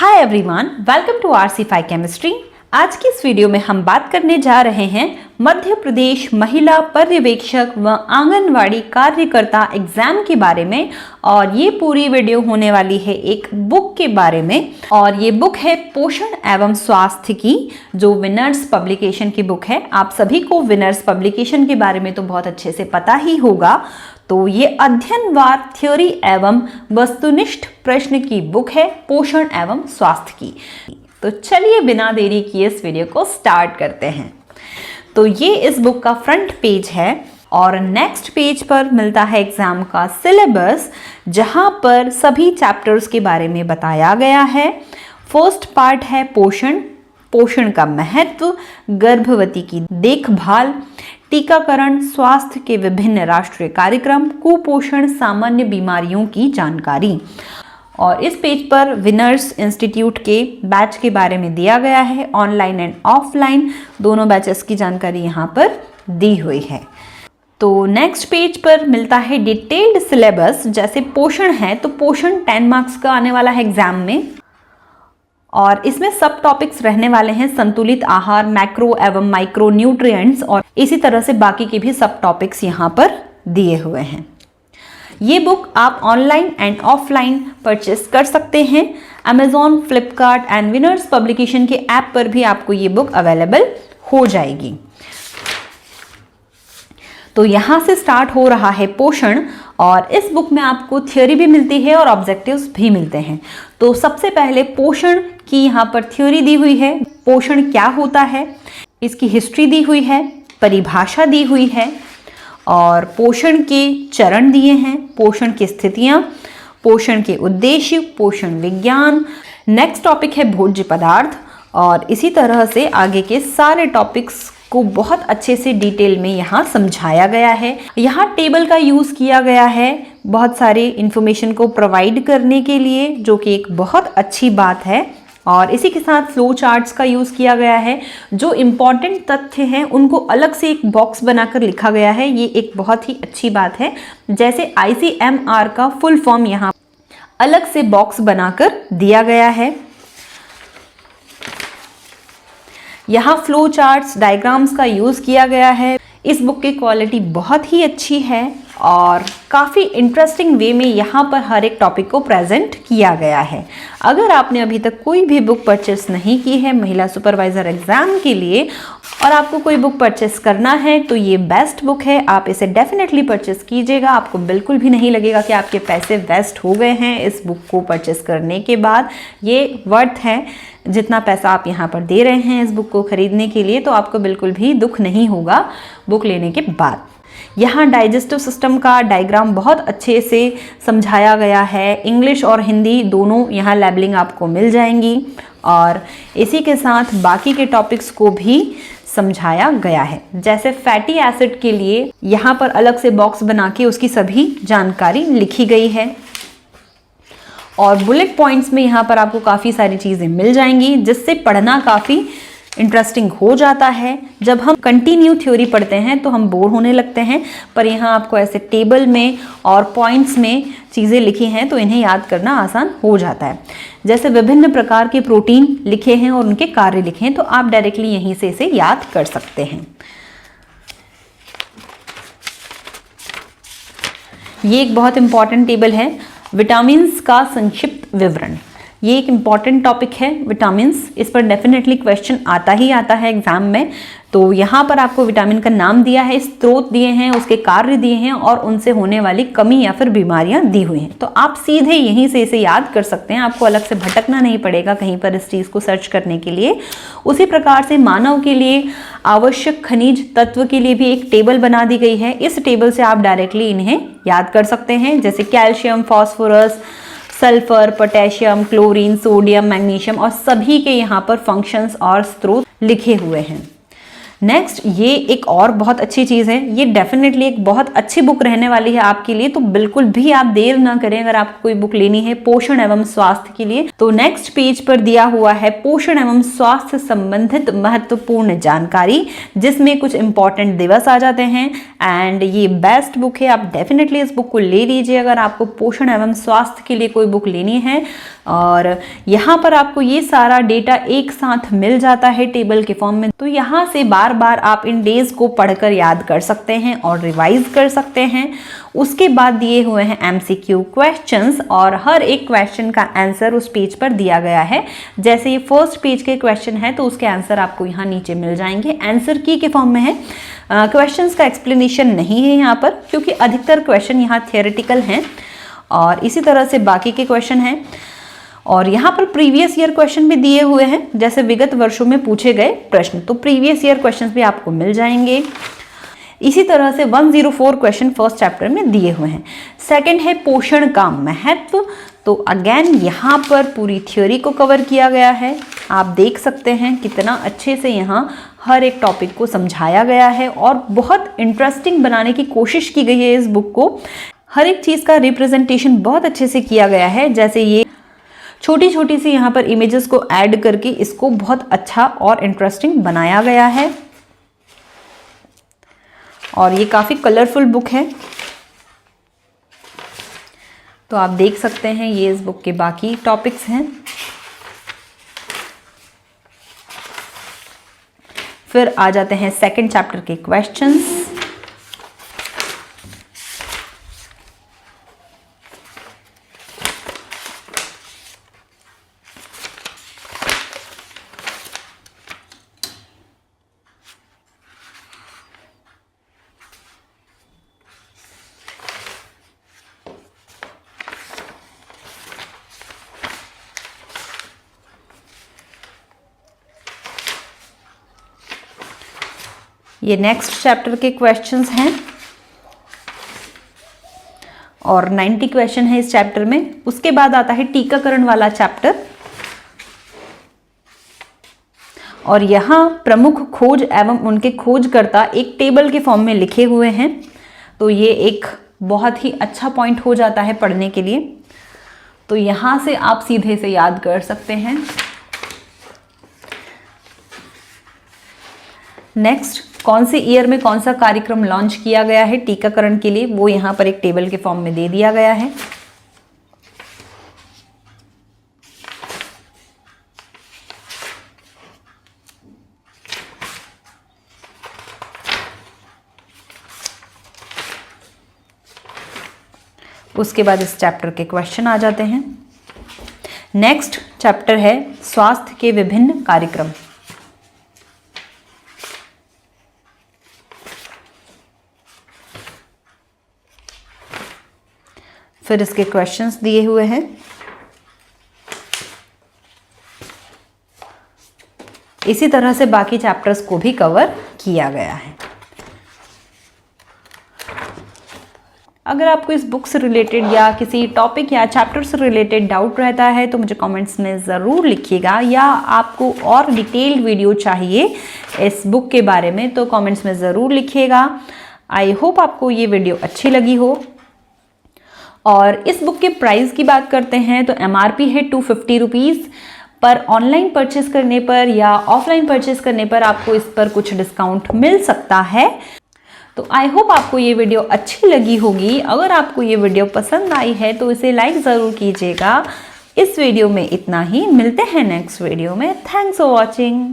Hi everyone, welcome to RC5 chemistry. आज की इस वीडियो में हम बात करने जा रहे हैं मध्य प्रदेश महिला पर्यवेक्षक व आंगनवाड़ी कार्यकर्ता एग्जाम के बारे में। और ये पूरी वीडियो होने वाली है एक बुक के बारे में, और ये बुक है पोषण एवं स्वास्थ्य की, जो विनर्स पब्लिकेशन की बुक है। आप सभी को विनर्स पब्लिकेशन के बारे में तो बहुत अच्छे से पता ही होगा। तो ये अध्ययनवार थ्योरी एवं वस्तुनिष्ठ प्रश्न की बुक है पोषण एवं स्वास्थ्य की। तो चलिए बिना देरी किए इस वीडियो को स्टार्ट करते हैं। तो ये इस बुक का फ्रंट पेज है और नेक्स्ट पेज पर मिलता है एग्जाम का सिलेबस, जहां पर सभी चैप्टर्स के बारे में बताया गया है। फर्स्ट पार्ट है पोषण, पोषण का महत्व, गर्भवती की देखभाल, टीकाकरण, स्वास्थ्य के विभिन्न राष्ट्रीय कार्यक्रम, कुपोषण, सामान्य बीमारियों की जानकारी। और इस पेज पर विनर्स इंस्टीट्यूट के बैच के बारे में दिया गया है, ऑनलाइन एंड ऑफलाइन दोनों बैचेस की जानकारी यहाँ पर दी हुई है। तो नेक्स्ट पेज पर मिलता है डिटेल्ड सिलेबस। जैसे पोषण है तो पोषण 10 मार्क्स का आने वाला है एग्जाम में, और इसमें सब टॉपिक्स रहने वाले हैं संतुलित आहार, मैक्रो एवं माइक्रो न्यूट्रिएंट्स, और इसी तरह से बाकी के भी सब टॉपिक्स यहाँ पर दिए हुए हैं। ये बुक आप ऑनलाइन एंड ऑफलाइन परचेस कर सकते हैं। Amazon, Flipkart and winners publication के ऐप पर भी आपको ये बुक अवेलेबल हो जाएगी। तो यहाँ से स्टार्ट हो रहा है पोषण, और इस बुक में आपको थ्योरी भी मिलती है और ऑब्जेक्टिव्स भी मिलते हैं। तो सबसे पहले पोषण की यहाँ पर थ्योरी दी हुई है, पोषण क्या होता है, इसकी हिस्ट्री दी हुई है, परिभाषा दी हुई है, और पोषण के चरण दिए हैं, पोषण की स्थितियाँ, पोषण के उद्देश्य, पोषण विज्ञान। नेक्स्ट टॉपिक है भोज्य पदार्थ, और इसी तरह से आगे के सारे टॉपिक्स को बहुत अच्छे से डिटेल में यहाँ समझाया गया है। यहाँ टेबल का यूज़ किया गया है बहुत सारे इंफॉर्मेशन को प्रोवाइड करने के लिए, जो कि एक बहुत अच्छी बात है। और इसी के साथ फ्लो चार्ट्स का यूज़ किया गया है। जो इम्पॉर्टेंट तथ्य हैं उनको अलग से एक बॉक्स बनाकर लिखा गया है, ये एक बहुत ही अच्छी बात है। जैसे ICMR का फुल फॉर्म यहाँ अलग से बॉक्स बनाकर दिया गया है। यहाँ फ्लो चार्ट्स, डायग्राम्स का यूज़ किया गया है। इस बुक की क्वालिटी बहुत ही अच्छी है और काफ़ी इंटरेस्टिंग वे में यहाँ पर हर एक टॉपिक को प्रेजेंट किया गया है। अगर आपने अभी तक कोई भी बुक परचेस नहीं की है महिला सुपरवाइज़र एग्ज़ाम के लिए, और आपको कोई बुक परचेस करना है, तो ये बेस्ट बुक है। आप इसे डेफिनेटली परचेस कीजिएगा। आपको बिल्कुल भी नहीं लगेगा कि आपके पैसे वेस्ट हो गए हैं इस बुक को परचेस करने के बाद। ये वर्थ है जितना पैसा आप यहाँ पर दे रहे हैं इस बुक को खरीदने के लिए, तो आपको बिल्कुल भी दुख नहीं होगा बुक लेने के बाद। यहाँ डाइजेस्टिव सिस्टम का डायग्राम बहुत अच्छे से समझाया गया है। इंग्लिश और हिंदी दोनों यहाँ लेबलिंग आपको मिल जाएंगी, और इसी के साथ बाकी के टॉपिक्स को भी समझाया गया है। जैसे फैटी एसिड के लिए यहाँ पर अलग से बॉक्स बना के उसकी सभी जानकारी लिखी गई है, और बुलेट पॉइंट्स में यहाँ पर आपको काफ़ी सारी चीज़ें मिल जाएंगी, जिससे पढ़ना काफ़ी इंटरेस्टिंग हो जाता है। जब हम कंटिन्यू थ्योरी पढ़ते हैं तो हम बोर होने लगते हैं, पर यहाँ आपको ऐसे टेबल में और पॉइंट्स में चीज़ें लिखी हैं तो इन्हें याद करना आसान हो जाता है। जैसे विभिन्न प्रकार के प्रोटीन लिखे हैं और उनके कार्य लिखे हैं, तो आप डायरेक्टली यहीं से इसे याद कर सकते हैं। ये एक बहुत इंपॉर्टेंट टेबल है, विटामिन्स का संक्षिप्त विवरण। ये एक इम्पॉर्टेंट टॉपिक है विटामिन्स, इस पर डेफिनेटली क्वेश्चन आता ही आता है एग्जाम में। तो यहाँ पर आपको विटामिन का नाम दिया है, स्रोत दिए हैं, उसके कार्य दिए हैं, और उनसे होने वाली कमी या फिर बीमारियाँ दी हुई हैं। तो आप सीधे यहीं से इसे याद कर सकते हैं, आपको अलग से भटकना नहीं पड़ेगा कहीं पर इस चीज़ को सर्च करने के लिए। उसी प्रकार से मानव के लिए आवश्यक खनिज तत्व के लिए भी एक टेबल बना दी गई है। इस टेबल से आप डायरेक्टली इन्हें याद कर सकते हैं, जैसे calcium, phosphorus, sulphur, potassium, chlorine, sodium, magnesium, और सभी के यहाँ पर फंक्शंस और स्रोत लिखे हुए हैं। नेक्स्ट, ये एक और बहुत अच्छी चीज़ है, ये डेफिनेटली एक बहुत अच्छी बुक रहने वाली है आपके लिए, तो बिल्कुल भी आप देर ना करें अगर आपको कोई बुक लेनी है पोषण एवं स्वास्थ्य के लिए। तो नेक्स्ट पेज पर दिया हुआ है पोषण एवं स्वास्थ्य संबंधित महत्वपूर्ण जानकारी, जिसमें कुछ इंपॉर्टेंट दिवस आ जाते हैं एंड ये बेस्ट बुक है। आप डेफिनेटली इस बुक को ले लीजिए अगर आपको पोषण एवं स्वास्थ्य के लिए कोई बुक लेनी है। और यहाँ पर आपको ये सारा डेटा एक साथ मिल जाता है टेबल के फॉर्म में, तो यहाँ से बार बार आप इन डेज को पढ़कर याद कर सकते हैं और रिवाइज कर सकते हैं। उसके बाद दिए हुए हैं एमसीक्यू क्वेश्चंस और हर एक क्वेश्चन का आंसर उस पेज पर दिया गया है। जैसे ये फर्स्ट पेज के क्वेश्चन है तो उसके आंसर आपको यहाँ नीचे मिल जाएंगे, आंसर की के फॉर्म में है। क्वेश्चंस का एक्सप्लेनेशन नहीं है यहाँ पर, क्योंकि अधिकतर क्वेश्चन यहाँ थियोरेटिकल हैं और इसी तरह से बाकी के क्वेश्चन हैं। और यहाँ पर प्रीवियस ईयर क्वेश्चन भी दिए हुए हैं, जैसे विगत वर्षों में पूछे गए प्रश्न, तो प्रीवियस ईयर क्वेश्चंस भी आपको मिल जाएंगे। इसी तरह से 104 क्वेश्चन फर्स्ट चैप्टर में दिए हुए हैं। सेकंड है पोषण का महत्व, तो अगेन यहाँ पर पूरी थ्योरी को कवर किया गया है। आप देख सकते हैं कितना अच्छे से यहाँ हर एक टॉपिक को समझाया गया है और बहुत इंटरेस्टिंग बनाने की कोशिश की गई है इस बुक को। हर एक चीज़ का रिप्रेजेंटेशन बहुत अच्छे से किया गया है, जैसे ये छोटी छोटी सी यहाँ पर इमेजेस को ऐड करके इसको बहुत अच्छा और इंटरेस्टिंग बनाया गया है। और ये काफ़ी कलरफुल बुक है, तो आप देख सकते हैं ये इस बुक के बाकी टॉपिक्स हैं। फिर आ जाते हैं सेकंड चैप्टर के क्वेश्चंस। ये नेक्स्ट चैप्टर के क्वेश्चंस हैं और 90 क्वेश्चन है इस चैप्टर में। उसके बाद आता है टीकाकरण वाला चैप्टर और यहाँ प्रमुख खोज एवं उनके खोजकर्ता एक टेबल के फॉर्म में लिखे हुए हैं, तो ये एक बहुत ही अच्छा पॉइंट हो जाता है पढ़ने के लिए। तो यहाँ से आप सीधे से याद कर सकते हैं। नेक्स्ट, कौन से ईयर में कौन सा कार्यक्रम लॉन्च किया गया है टीकाकरण के लिए, वो यहाँ पर एक टेबल के फॉर्म में दे दिया गया है। उसके बाद इस चैप्टर के क्वेश्चन आ जाते हैं। नेक्स्ट चैप्टर है स्वास्थ्य के विभिन्न कार्यक्रम। फिर इसके क्वेश्चंस दिए हुए हैं। इसी तरह से बाकी चैप्टर्स को भी कवर किया गया है। अगर आपको इस बुक से रिलेटेड या किसी टॉपिक या चैप्टर से रिलेटेड डाउट रहता है तो मुझे कमेंट्स में ज़रूर लिखिएगा, या आपको और डिटेल्ड वीडियो चाहिए इस बुक के बारे में तो कमेंट्स में ज़रूर लिखिएगा। आई होप आपको ये वीडियो अच्छी लगी हो। और इस बुक के प्राइस की बात करते हैं तो MRP है 250 रुपीज़, पर ऑनलाइन परचेस करने पर या ऑफलाइन परचेस करने पर आपको इस पर कुछ डिस्काउंट मिल सकता है। तो आई होप आपको ये वीडियो अच्छी लगी होगी। अगर आपको ये वीडियो पसंद आई है तो इसे लाइक ज़रूर कीजिएगा। इस वीडियो में इतना ही, मिलते हैं नेक्स्ट वीडियो में। Thanks for watching.